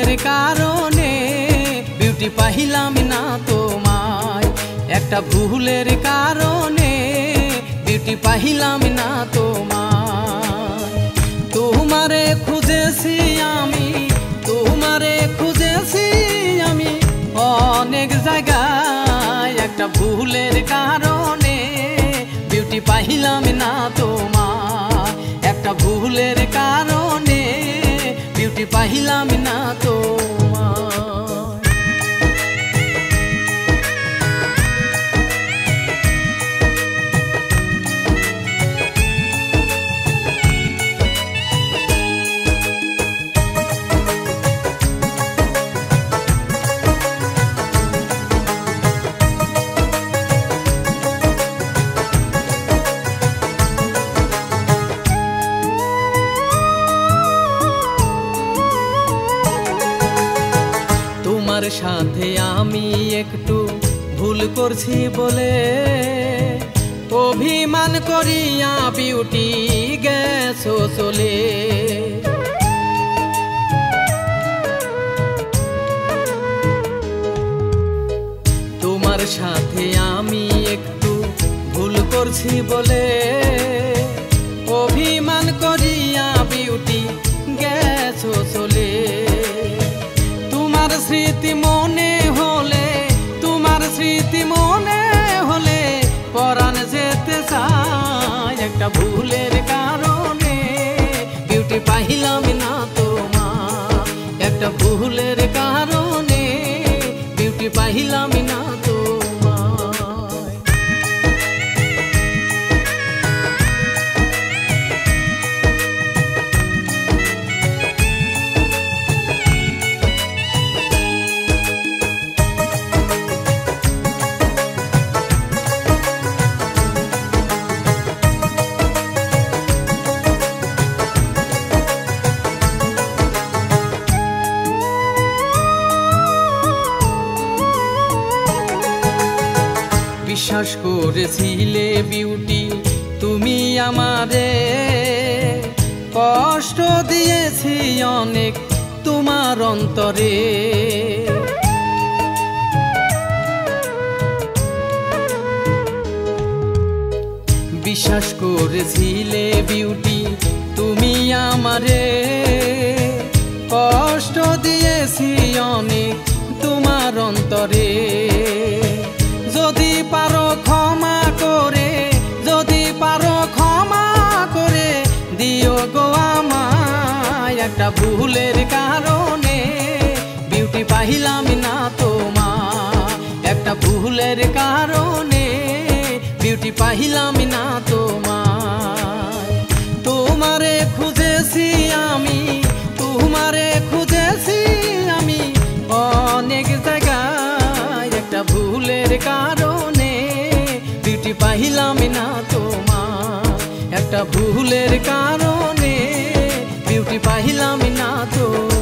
ভুলের কারণে বিউটি পাইলাম না তোমায়, একটা ভুলের কারণে বিউটি পাইলাম না তোমায়। তোমারে খুঁজেছি আমি, তোমারে খুঁজেছি আমি অনেক জায়গায়, একটা ভুলের কারণে বিউটি পাইলাম না তোমায়, একটা ভুলের কারণে বিউটি পাইলাম না তোমায়। তোমার সাথে আমি একটু ভুল করছি বলে অভিমান করিয়া বিউটি গেছো চলে। তোমার সাথে আমি একটু ভুল করছি বলে অভিমান করিয়া বিউটি গেছো চলে। তোমার স্মৃতি মনে হলে, তোমার স্মৃতি মনে হলে পরাণ যেতে চায়, একটা ভুলের কারণে বিউটি পাইলাম না তোমার, একটা ভুলের কারণে বিউটি পাইলাম না তোমার। বিশ্বাস করেছিলে বিউটি তুমি আমারে, কষ্ট দিয়েছি অনেক তোমার অন্তরে। বিশ্বাস করেছিলে বিউটি তুমি আমারে, কষ্ট দিয়েছি অনেক তোমার অন্তরে। যদি পারো ক্ষমা করে, যদি পারো ক্ষমা করে দিও গো আমায়, একটা ভুলের কারণে বিউটি পাইলাম না তোমার, একটা ভুলের কারণে বিউটি পাইলাম না তোমার। তোমারে খুঁজেছি আমি, তোমারে খুঁজেছি আমি অনেক জায়গায়, একটা ভুলের কারণে বিউটি পাইলাম না তোমার, একটা ভুলের কারণে বিউটি পাইলাম না তোমার।